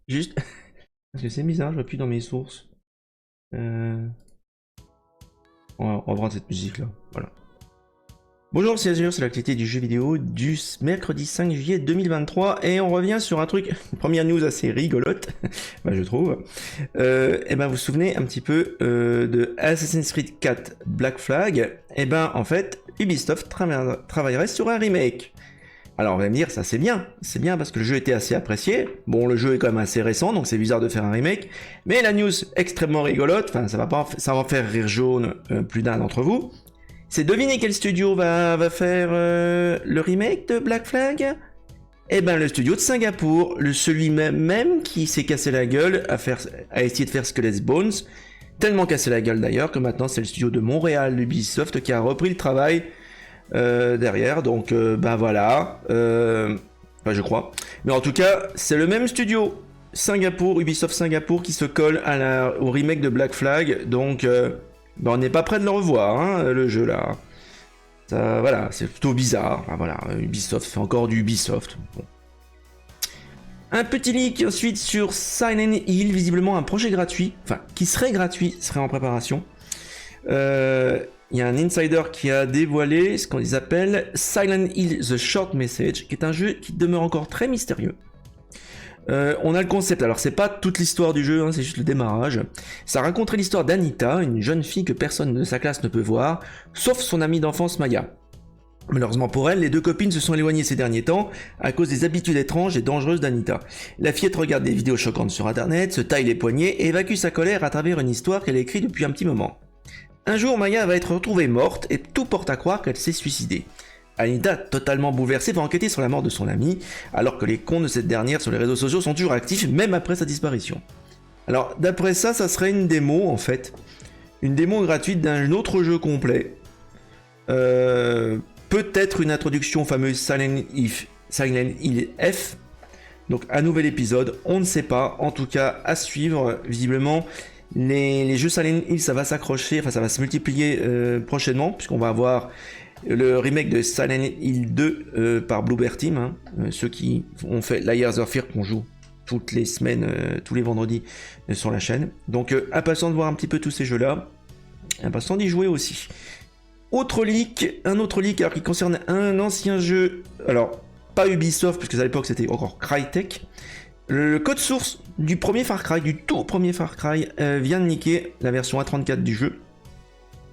juste... Parce que c'est bizarre, je vois plus dans mes sources. On va prendre cette musique là, voilà. Bonjour, c'est Azure, c'est l'actualité du jeu vidéo du mercredi 5 juillet 2023 et on revient sur un truc, une première news assez rigolote, bah, je trouve. Et ben vous vous souvenez un petit peu de Assassin's Creed 4 Black Flag. Et ben en fait, Ubisoft travaillerait sur un remake. Alors on va me dire, ça c'est bien parce que le jeu était assez apprécié. Bon, le jeu est quand même assez récent, donc c'est bizarre de faire un remake. Mais la news extrêmement rigolote, enfin ça va faire rire jaune plus d'un d'entre vous. C'est deviner quel studio va faire le remake de Black Flag. Eh ben le studio de Singapour, celui même qui s'est cassé la gueule à essayer de faire Skull Bones. Tellement cassé la gueule d'ailleurs que maintenant c'est le studio de Montréal, Ubisoft, qui a repris le travail derrière. Donc ben voilà, enfin je crois. Mais en tout cas, c'est le même studio Singapour, Ubisoft Singapour, qui se colle au remake de Black Flag. Donc ben on n'est pas prêt de le revoir, hein, le jeu là. Ça, voilà, c'est plutôt bizarre. Enfin, voilà, Ubisoft fait encore du Ubisoft. Bon. Un petit leak ensuite sur Silent Hill, visiblement un projet gratuit, enfin qui serait gratuit, serait en préparation. Il y a un insider qui a dévoilé ce qu'on appelle Silent Hill The Short Message, qui est un jeu qui demeure encore très mystérieux. On a le concept, alors c'est pas toute l'histoire du jeu, hein, c'est juste le démarrage. Ça raconterait l'histoire d'Anita, une jeune fille que personne de sa classe ne peut voir, sauf son amie d'enfance Maya. Malheureusement pour elle, les deux copines se sont éloignées ces derniers temps à cause des habitudes étranges et dangereuses d'Anita. La fillette regarde des vidéos choquantes sur internet, se taille les poignets et évacue sa colère à travers une histoire qu'elle a écrite depuis un petit moment. Un jour, Maya va être retrouvée morte et tout porte à croire qu'elle s'est suicidée. Anita, totalement bouleversée, va enquêter sur la mort de son amie, alors que les comptes de cette dernière sur les réseaux sociaux sont toujours actifs, même après sa disparition. Alors, d'après ça, ça serait une démo, en fait. Une démo gratuite d'un autre jeu complet. Peut-être une introduction au fameux Silent Hill F. Donc, un nouvel épisode, on ne sait pas. En tout cas, à suivre, visiblement. Les jeux Silent Hill, ça va s'accrocher, enfin ça va se multiplier prochainement, puisqu'on va avoir le remake de Silent Hill 2 par Bloober Team, hein, ceux qui ont fait Layers of Fear qu'on joue toutes les semaines, tous les vendredis sur la chaîne. Donc impatient de voir un petit peu tous ces jeux-là, impatient d'y jouer aussi. Un autre leak alors, qui concerne un ancien jeu, alors pas Ubisoft, puisque à l'époque c'était encore Crytek. Le code source du premier Far Cry, du tout premier Far Cry, vient de niquer la version A34 du jeu.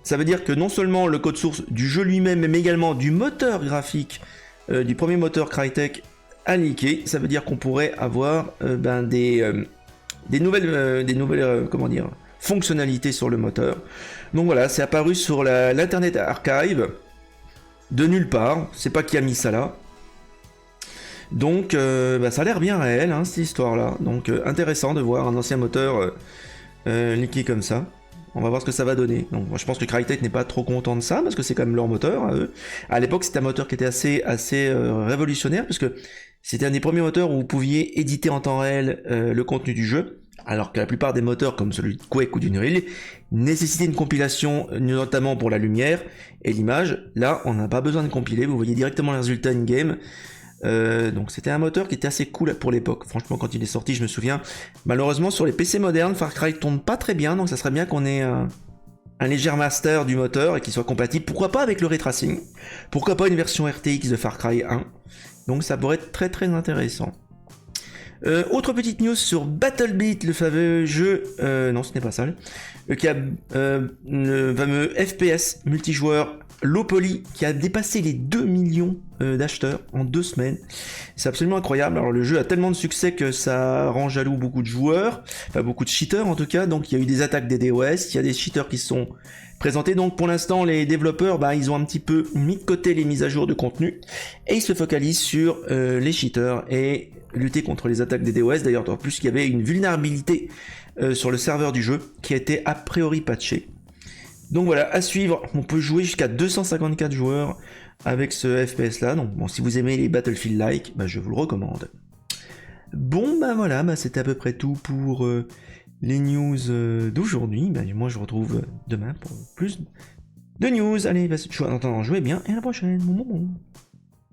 Ça veut dire que non seulement le code source du jeu lui-même, mais également du moteur graphique du premier moteur Crytek a leaké. Ça veut dire qu'on pourrait avoir des nouvelles comment dire, fonctionnalités sur le moteur. Donc voilà, c'est apparu sur l'Internet Archive de nulle part. C'est pas qui a mis ça là. Donc ça a l'air bien réel, hein, cette histoire-là. Donc intéressant de voir un ancien moteur leaké comme ça. On va voir ce que ça va donner. Donc moi, je pense que Crytek n'est pas trop content de ça, parce que c'est quand même leur moteur à eux. À l'époque, c'était un moteur qui était assez révolutionnaire, parce que c'était un des premiers moteurs où vous pouviez éditer en temps réel le contenu du jeu, alors que la plupart des moteurs, comme celui de Quake ou d'Unreal, nécessitaient une compilation, notamment pour la lumière et l'image. Là, on n'a pas besoin de compiler, vous voyez directement les résultats in-game. Donc c'était un moteur qui était assez cool pour l'époque. Franchement, quand il est sorti, je me souviens. Malheureusement, sur les PC modernes, Far Cry tourne pas très bien, donc ça serait bien qu'on ait un léger master du moteur et qu'il soit compatible. Pourquoi pas avec le ray tracing? Pourquoi pas une version RTX de Far Cry 1? Donc ça pourrait être très très intéressant. Autre petite news sur BattleBeat, le fameux jeu, non ce n'est pas ça, qui a le fameux FPS multijoueur low poly qui a dépassé les 2 millions d'acheteurs en 2 semaines. C'est absolument incroyable. Alors le jeu a tellement de succès que ça rend jaloux beaucoup de joueurs, enfin beaucoup de cheaters en tout cas. Donc il y a eu des attaques des DOS, il y a des cheaters qui se sont présentés. Donc pour l'instant les développeurs, ils ont un petit peu mis de côté les mises à jour de contenu et ils se focalisent sur les cheaters et lutter contre les attaques des DOS. D'ailleurs, en plus, il y avait une vulnérabilité sur le serveur du jeu qui a été a priori patché. Donc voilà, à suivre, on peut jouer jusqu'à 254 joueurs avec ce FPS là. Donc bon, si vous aimez les Battlefield-like, je vous le recommande. Bon, voilà, c'était à peu près tout pour les news d'aujourd'hui. Moi, je vous retrouve demain pour plus de news. Allez, en attendant, jouez bien et à la prochaine. Bon.